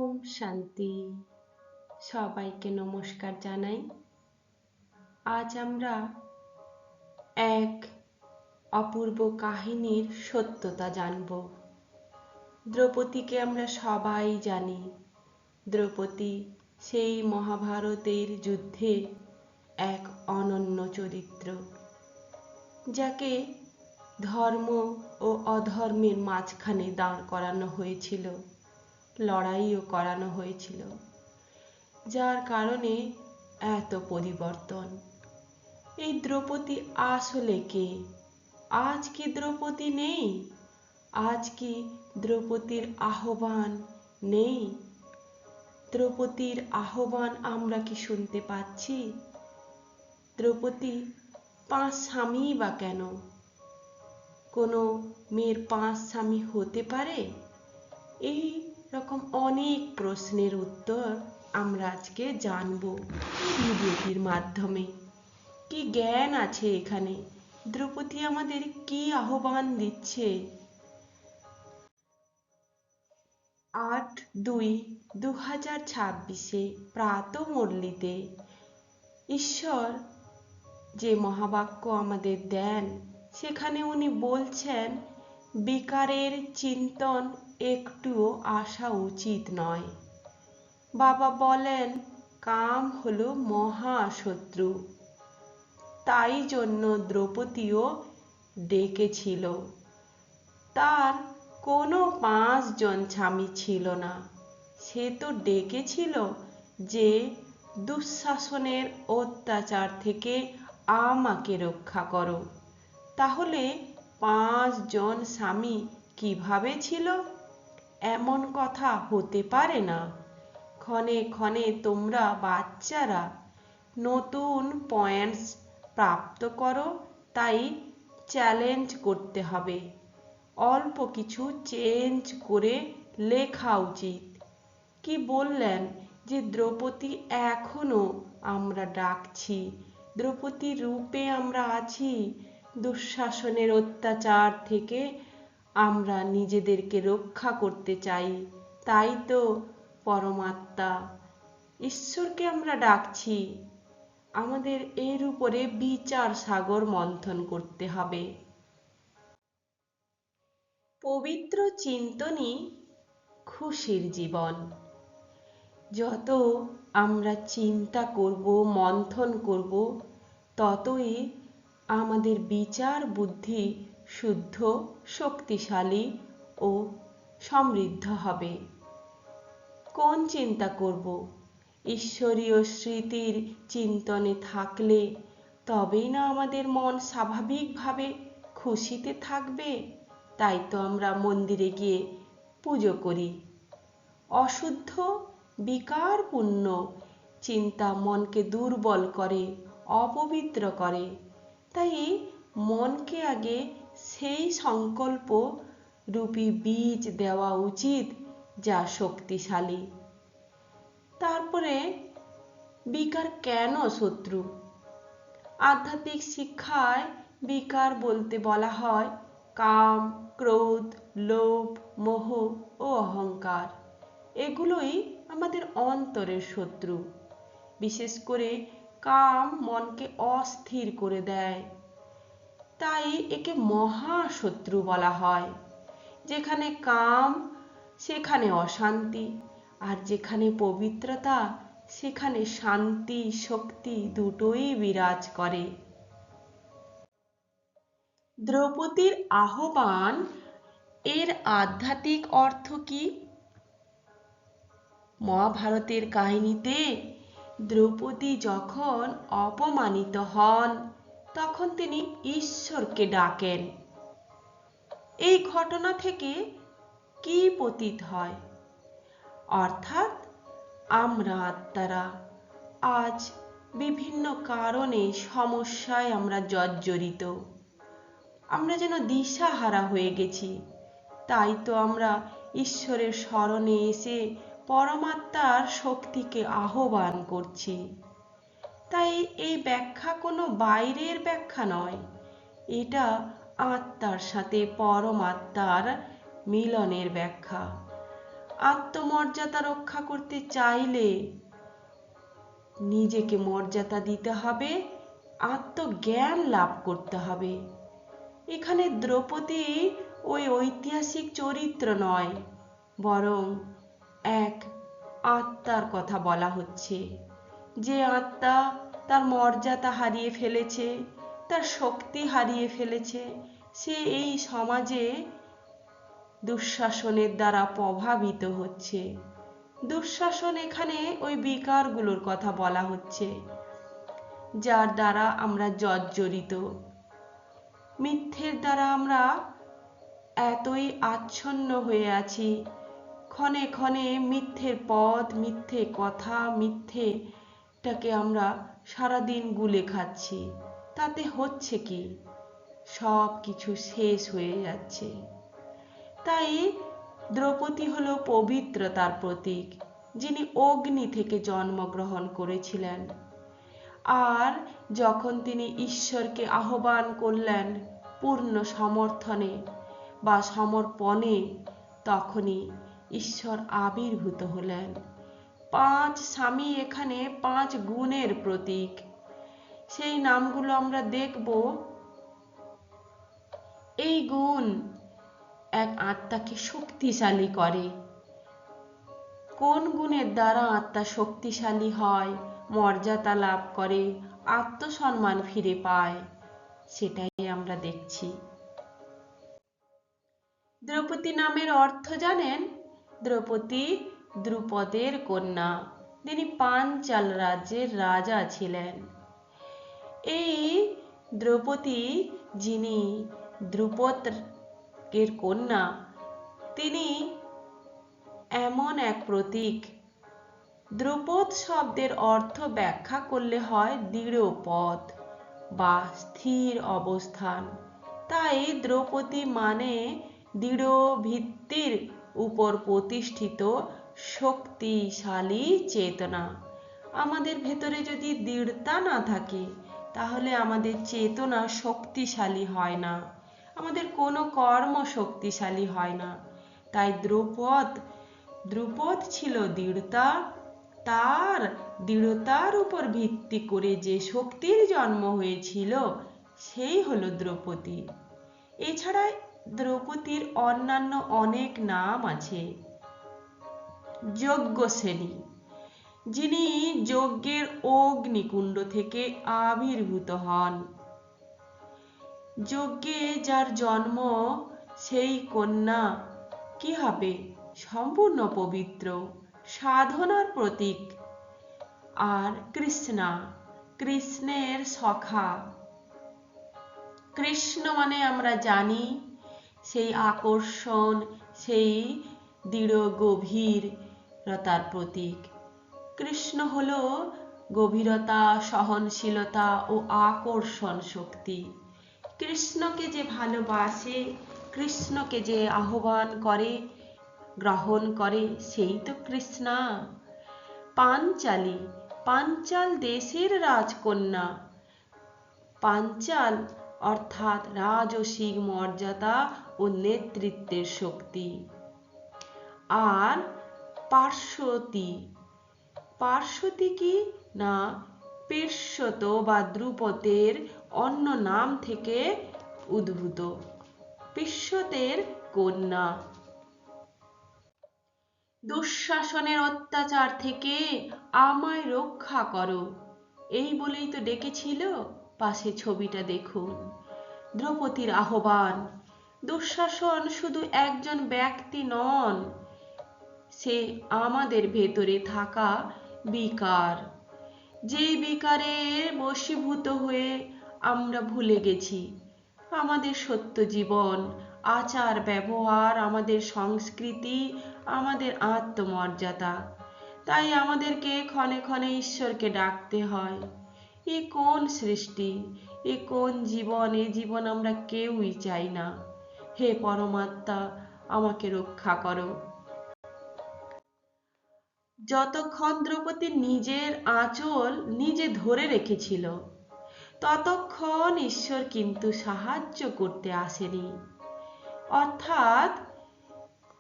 ওম শান্তি। সবাইকে নমস্কার জানাই। আজ আমরা এক অপূর্ব কাহিনীর সত্যতা জানব। দ্রৌপদীকে আমরা সবাই জানি। দ্রৌপদী সেই মহাভারতের যুদ্ধে এক অনন্য চরিত্র, যাকে ধর্ম ও অধর্মের মাঝখানে দাঁড় করানো হয়েছিল, লড়াইও করানো হয়েছিল, যার কারণে এত পরিবর্তন। এই দ্রৌপদী আসলে কে? আজ কি দ্রৌপদী নেই? আজ কি দ্রৌপদীর আহ্বান নেই? দ্রৌপদীর আহ্বান আমরা কি শুনতে পাচ্ছি? দ্রৌপদী 5 স্বামী বা কেন? কোনো মেয়ের 5 স্বামী হতে পারে? এই রকম অনেক প্রশ্নের উত্তর আমরা আজকে জানবো এই ভিডিওটির মাধ্যমে। কি জ্ঞান আছে এখানে? দ্রৌপদী আমাদের কি আহ্বান দিচ্ছে? 8/2/2026 প্রাত মুরলিতে ঈশ্বর যে মহাবাক্য আমাদের দেন, সেখানে উনি বলছেন বিকারের চিন্তন একটুও আসা উচিত নয়। বাবা বলেন কাম হলো মহাশত্রু, তাই জন্য দ্রৌপদীও ডেকেছিল। তার কোনো 5 জন স্বামী ছিল না। সে তো ডেকেছিল যে দুঃশাসনের অত্যাচার থেকে আমাকে রক্ষা করো। তাহলে 5 জন স্বামী কিভাবে ছিল? এমন কথা হতে পারে না। ক্ষণে ক্ষণে তোমরা বাচ্চারা নতুন পয়েন্টস প্রাপ্ত করো, তাই চ্যালেঞ্জ করতে হবে। অল্প কিছু চেঞ্জ করে লেখা উচিত। কি বললেন যে দ্রৌপদী এখনো আমরা ডাকছি, দ্রৌপদী রূপে আমরা আছি। দুঃশাসনের অত্যাচার থেকে আমরা নিজেদেরকে রক্ষা করতে চাই, তাই তো পরমাত্মা ঈশ্বরকে আমরা ডাকছি। আমাদের এর উপরে বিচার সাগর মন্থন করতে হবে। পবিত্র চিন্তনই খুশির জীবন। যত আমরা চিন্তা করব, মন্থন করব, ততই আমাদের বিচার বুদ্ধি শুদ্ধ, শক্তিশালী ও সমৃদ্ধ হবে। কোন চিন্তা করব? ঈশ্বরীয় স্মৃতির চিন্তনে থাকলে তবেই না আমাদের মন স্বাভাবিকভাবে খুশিতে থাকবে। তাই তো আমরা মন্দিরে গিয়ে পুজো করি। অশুদ্ধ বিকারপূর্ণ চিন্তা মনকে দুর্বল করে, অপবিত্র করে। তাই মনকে আগে সেই সংকল্প রূপী বীজ দেওয়া উচিত যা শক্তিশালী। তারপরে বিকার কেন শত্রু? আধ্যাত্মিক শিক্ষায় বিকার বলতে বলা হয় কাম, ক্রোধ, লোভ, মোহ ও অহংকার। এগুলোই আমাদের অন্তরের শত্রু। বিশেষ করে কাম মনকে অস্থির করে দেয়, তাই একে মহাশত্রু বলা হয়। যেখানে কাম সেখানে অশান্তি, আর যেখানে পবিত্রতা সেখানে শান্তি, শক্তি দুটোই বিরাজ করে। দ্রৌপদীর আহ্বান এর আধ্যাত্মিক অর্থ কি? মহাভারতের কাহিনীতে দ্রৌপদী যখন অপমানিত হন, তখন তিনি ঈশ্বরকে ডাকেন। এই ঘটনা থেকে কি প্রতীত হয়? অর্থাৎ আমরা আত্মারা আজ বিভিন্ন কারণে সমস্যায় আমরা জর্জরিত। আমরা যেন দিশাহারা হয়ে গেছি। তাই তো আমরা ঈশ্বরের শরণে এসে পরমাত্মার শক্তিকে আহ্বান করছি। তাই এই ব্যাখ্যা কোনো বাইরের ব্যাখ্যা নয়, এটা আত্মার সাথে পরমাত্মার মিলনের ব্যাখ্যা। আত্মমর্যাদা রক্ষা করতে চাইলে নিজেকে মর্যাদা দিতে হবে, আত্মজ্ঞান লাভ করতে হবে। এখানে দ্রৌপদী ওই ঐতিহাসিক চরিত্র নয়, বরং এক আত্মার কথা বলা হচ্ছে, যে আত্মা তার মর্যাদা হারিয়ে ফেলেছে, তার শক্তি হারিয়ে ফেলেছে। সে এই সমাজে দুঃশাসনের দ্বারা প্রভাবিত হচ্ছে। দুঃশাসন এখানে ওই বিকারগুলোর কথা বলা হচ্ছে, যার দ্বারা আমরা জর্জরিত। মিথ্যের দ্বারা আমরা এতই আচ্ছন্ন হয়ে আছি, ক্ষণে ক্ষণে মিথ্যের পথ, মিথ্যে কথা, মিথ্যেটাকে আমরা সারাদিন গুলে খাচ্ছি। তাতে হচ্ছে কি? সব কিছু শেষ হয়ে যাচ্ছে। তাই দ্রৌপদী হলো পবিত্রতার প্রতীক, যিনি অগ্নি থেকে জন্মগ্রহণ করেছিলেন। আর যখন তিনি ঈশ্বরকে আহ্বান করলেন পূর্ণ সমর্থনে বা সমর্পণে, তখনই ঈশ্বর আবির্ভূত হলেন। 5 স্বামী এখানে 5 গুণের প্রতীক। সেই নামগুলো আমরা দেখব। এই গুণ এক আত্মাকে শক্তিশালী করে। কোন গুণের দ্বারা আত্মা শক্তিশালী হয়, মর্যাদা লাভ করে, আত্মসম্মান ফিরে পায়, সেটাই আমরা দেখছি। দ্রৌপদী নামের অর্থ জানেন? দ্রৌপদী দ্রুপদের কন্যা। তিনি পাঞ্চাল রাজ্যের রাজা ছিলেন। এই দ্রৌপদী, যিনি দ্রুপদের কন্যা, তিনি এমন এক প্রতীক। দ্রুপদ শব্দের অর্থ ব্যাখ্যা করলে হয় দৃঢ় পথ বা স্থির অবস্থান। তাই দ্রৌপদী মানে দৃঢ় ভিত্তির উপর প্রতিষ্ঠিত শক্তিশালী চেতনা। আমাদের ভেতরে যদি দৃঢ়তা না থাকে, তাহলে আমাদের চেতনা শক্তিশালী হয় না, আমাদের কোনো কর্ম শক্তিশালী হয় না। তাই দ্রুপদ ছিল দৃঢ়তা। তার দৃঢ়তার উপর ভিত্তি করে যে শক্তির জন্ম হয়েছিল, সেই হলো দ্রৌপদী। এছাড়া দ্রৌপদীর অন্যান্য অনেক নাম আছে। যজ্ঞসেনী, যিনি যজ্ঞের অগ্নিকুণ্ড থেকে আবির্ভূত হন। যজ্ঞে যার জন্ম, সেই কন্যা কি হবে? সম্পূর্ণ পবিত্র, সাধনার প্রতীক। আর কৃষ্ণা, কৃষ্ণের সখা। কৃষ্ণ মানে আমরা জানি সেই আকর্ষণ, সেই দৃঢ় গভীরতার প্রতীক। কৃষ্ণ হলো গভীরতা, সহনশীলতা ও আকর্ষণ শক্তি। কৃষ্ণকে যে ভালোবাসে, কৃষ্ণকে যে আহ্বান করে, গ্রহণ করে, সেই তো কৃষ্ণা। পাঞ্চালী, পাঞ্চাল দেশের রাজকন্যা। পাঞ্চাল অর্থাৎ রাজসিক মর্যাদা ও নেতৃত্বের শক্তি। আর পার্শ্বতী, পার্শ্বতী কি না পের্ষত বা দ্রুপদের অন্য নাম থেকে উদ্ভূত, পের্ষতের কন্যা। দুঃশাসনের অত্যাচার থেকে আমায় রক্ষা করো, এই বলেই তো ডেকেছিল। পাশে ছবিটা দেখুন, দ্রৌপদীর আহ্বান। দুঃশাসন শুধু একজন ব্যক্তি নন, সে আমাদের ভেতরে থাকা বিকার। যে বিকারে বশীভূত হয়ে আমরা ভুলে গেছি আমাদের সত্য জীবন, আচার ব্যবহার, আমাদের সংস্কৃতি, আমাদের আত্মমর্যাদা। তাই আমাদেরকে ক্ষণে ক্ষণে ঈশ্বরকে ডাকতে হয়। এ কোন সৃষ্টি, এ কোন জীবন? এ জীবন আমরা কেউই চাই না। হে পরমাত্মা, আমাকে রক্ষা করো। যতক্ষণ দ্রৌপদী নিজের আঁচল নিজে ধরে রেখেছিল, ততক্ষণ ঈশ্বর কিন্তু সাহায্য করতে আসেনি। অর্থাৎ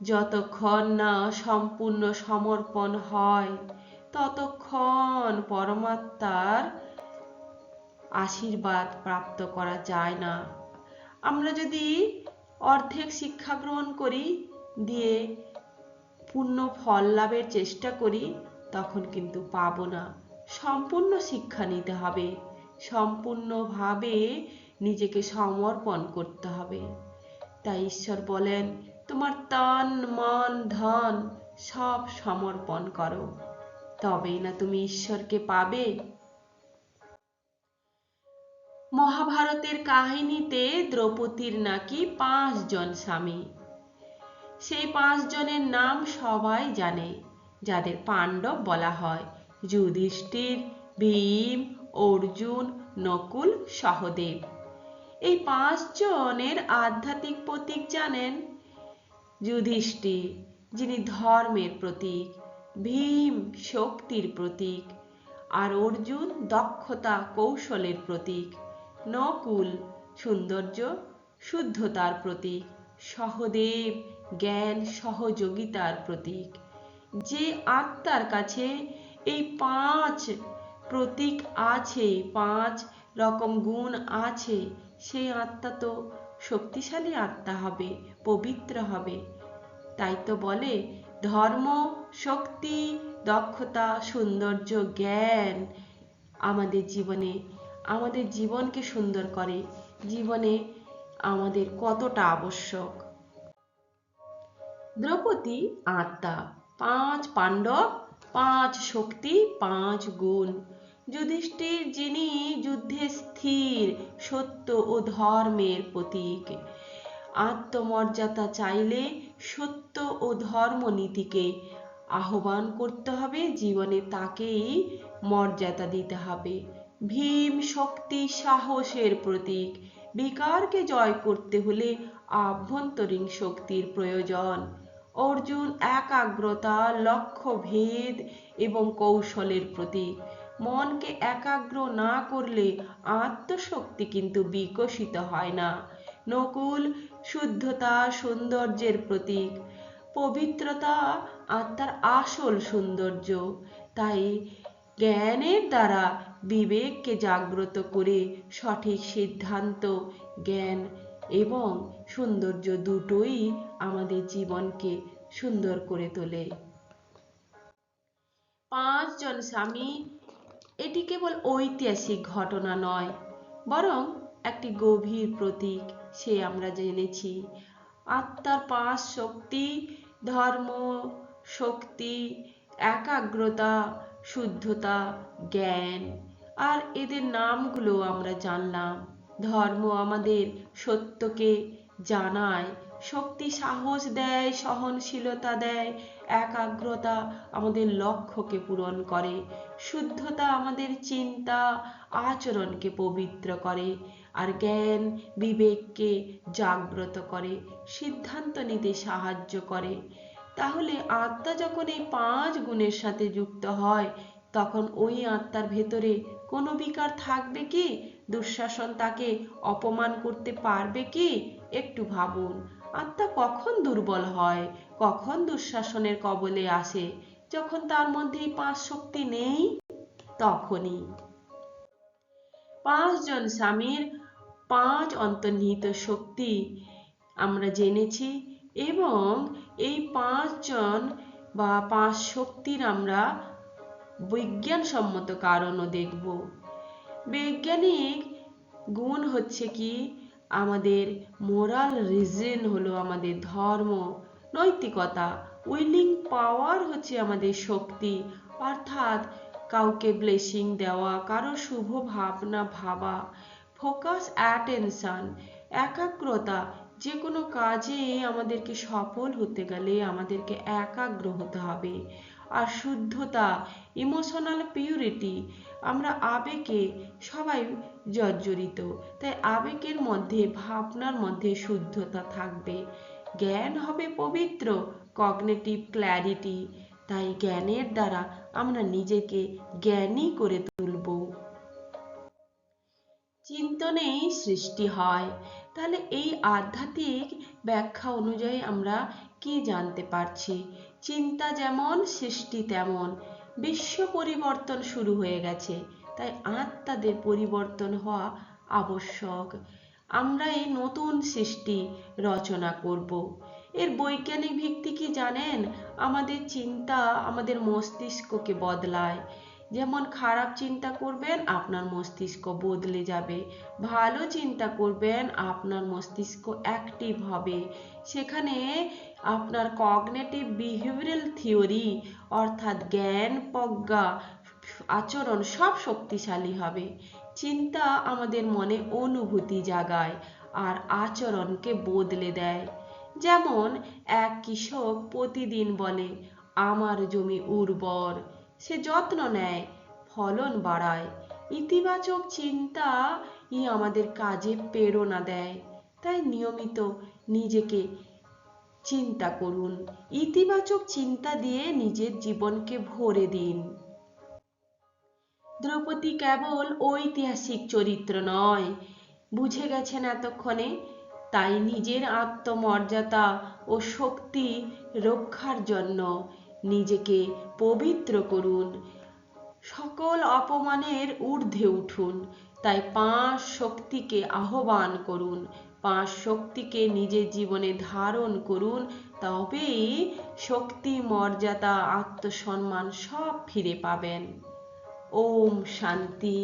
যতক্ষণ না সম্পূর্ণ সমর্পণ হয় ততক্ষণ পরমাত্মার আশীর্বাদ প্রাপ্ত করা যায় না। আমরা যদি অর্ধেক শিক্ষা গ্রহণ করি দিয়ে পূর্ণ ফল লাভের চেষ্টা করি তখন কিন্তু পাবো না। সম্পূর্ণ শিক্ষা নিতে হবে, সম্পূর্ণভাবে নিজেকে সমর্পণ করতে হবে। তাই ঈশ্বর বলেন, তোমার তন মন ধন সব সমর্পণ করো, তবেই না তুমি ঈশ্বরকে পাবে। মহাভারতের কাহিনীতে দ্রৌপদীর নাকি 5 জন স্বামী। সেই 5 জনের নাম সবাই জানে, যাদের পাণ্ডব বলা হয়: যুধিষ্ঠির, ভীম, অর্জুন, নকুল, সহদেব। এই 5 জনের আধ্যাত্মিক প্রতীক জানেন? যুধিষ্ঠির, যিনি ধর্মের প্রতীক, ভীম শক্তির প্রতীক, আর অর্জুন দক্ষতা কৌশলের প্রতীক, নকুল সৌন্দর্য শুদ্ধতার প্রতীক, সহদেব জ্ঞান সহযোগিতার প্রতীক। যে আত্মার কাছে এই 5 প্রতীক আছে, 5 রকম গুণ আছে, সেই আত্মা তো শক্তিশালী আত্মা হবে, পবিত্র হবে। তাই তো বলে ধর্ম, শক্তি, দক্ষতা, সৌন্দর্য, জ্ঞান আমাদের জীবনকে সুন্দর করে। জীবনে আমাদের কতটা আবশ্যক। দ্রৌপদী আত্মা, 5 পাণ্ডব, 5 শক্তি, 5 গুণ। যুধিষ্ঠির, যিনি যুদ্ধে স্থির, সত্য ও ধর্মের প্রতীক। আত্মমর্যাদা চাইলে সত্য ও ধর্ম নীতিকে আহ্বান করতে হবে, জীবনে তাকেই মর্যাদা দিতে হবে। ভীম শক্তি সাহসের প্রতীক। বিকারকে জয় করতে হলে আভ্যন্তরীণ শক্তির প্রয়োজন। অর্জুন একাগ্রতা, লক্ষ্য ভেদ এবং কৌশলের প্রতীক। মনকে একাগ্র না করলে আত্মশক্তি কিন্তু বিকশিত হয় না। নকুল শুদ্ধতা, সৌন্দর্যের প্রতীক। পবিত্রতা আত্মার আসল সৌন্দর্য। তাই জ্ঞানের দ্বারা বিবেককে জাগ্রত করে সঠিক সিদ্ধান্ত, জ্ঞান এবং সৌন্দর্য দুটোই আমাদের জীবনকে সুন্দর করে তোলে। 5 জন স্বামী এটি কেবল ঐতিহাসিক ঘটনা নয়, বরং একটি গভীর প্রতীক। সে আমরা জেনেছি আত্মার 5 শক্তি: ধর্ম, শক্তি, একাগ্রতা, শুদ্ধতা, জ্ঞান। আর এদের নামগুলো আমরা জানলাম। ধর্ম আমাদের সত্যকে জানায়, শক্তি সাহস দেয়, সহনশীলতা দেয়, একাগ্রতা আমাদের লক্ষ্যকে পূরণ করে, শুদ্ধতা আমাদের চিন্তা আচরণকে পবিত্র করে, আর জ্ঞান বিবেককে জাগ্রত করে, সিদ্ধান্ত নিতে সাহায্য করে। তাহলে আত্মা যখন এই 5 গুণের সাথে যুক্ত হয় তখন ওই আত্মার ভেতরে কোনো বিকার থাকবে কি? দুঃশাসন তাকে অপমান করতে পারবে কি? একটু ভাবুন, আত্মা কখন দুর্বল হয়, কখন দুঃশাসনের কবলে আসে? যখন তার মধ্যে এই 5 শক্তি নেই, তখনই। 5 জন স্বামীর 5 অন্তর্নিহিত শক্তি আমরা জেনেছি, এবং এই 5 জন বা 5 শক্তির আমরা বিজ্ঞানসম্মত কারণও দেখব। বৈজ্ঞানিক গুণ হচ্ছে কি? আমাদের মোরাল রিজন হলো আমাদের ধর্ম, নৈতিকতা। উইলিং পাওয়ার হচ্ছে আমাদের শক্তি, অর্থাৎ কাউকে ব্লেসিং দেওয়া, কারো শুভ ভাবনা ভাবা। ফোকাস অ্যাটেনশন, একাগ্রতা। যে কোনো কাজে আমাদেরকে সফল হতে গেলে আমাদেরকে একাগ্র হতে হবে। আর শুদ্ধতা, ইমোশনাল পিউরিটি। আমরা আবেগে সবাই জর্জরিত, তাই আবেগের মধ্যে, ভাবনার মধ্যে শুদ্ধতা থাকবে। জ্ঞান হবে পবিত্র, কগনিটিভ ক্ল্যারিটি। তাই জ্ঞানের দ্বারা আমরা নিজেকে জ্ঞানী করে তুলব। চিন্তনেই সৃষ্টি হয়। তাহলে এই আধ্যাত্মিক ব্যাখ্যা অনুযায়ী আমরা কি জানতে পারছি? চিন্তা যেমন সৃষ্টি তেমন। বিশ্ব পরিবর্তন শুরু হয়ে গেছে, তাই আত্মাদের পরিবর্তন হওয়া আবশ্যক। আমরা এই নতুন সৃষ্টি রচনা করব। এর বৈজ্ঞানিক ভিত্তি কি জানেন? আমাদের চিন্তা আমাদের মস্তিষ্ককে বদলায়। যেমন খারাপ চিন্তা করবেন, আপনার মস্তিষ্ক বদলে যাবে। ভালো চিন্তা করবেন, আপনার মস্তিষ্ক অ্যাক্টিভ হবে। সেখানে আপনার কগনিটিভ বিহেভিয়ারাল থিওরি অর্থাৎ জ্ঞান, প্রজ্ঞা, আচরণ সব শক্তিশালী হবে। চিন্তা আমাদের মনে অনুভূতি জাগায় আর আচরণকে বদলে দেয়। যেমন এক কৃষক প্রতিদিন বলে, আমার জমি উর্বর। সে যত্ন নেয়, ফলন বাড়ায়। ইতিবাচক চিন্তাই আমাদের কাজে প্রেরণা দেয়। তাই নিয়মিত নিজেকে চিন্তা করুন, ইতিবাচক চিন্তা দিয়ে নিজের জীবনকে ভরে দিন। দ্রৌপদী কেবল ঐতিহাসিক চরিত্র নয়, বুঝে গেছেন এতক্ষণে? তাই নিজের আত্মমর্যাদা ও শক্তি রক্ষার জন্য নিজেকে পবিত্র করুন। সকল অপমানের ঊর্ধ্বে উঠুন। তাই 5 শক্তিকে আহ্বান করুন, 5 শক্তিকে নিজের জীবনে ধারণ করুন। তবেই শক্তি, মর্যাদা, আত্মসম্মান সব ফিরে পাবেন। ওম শান্তি।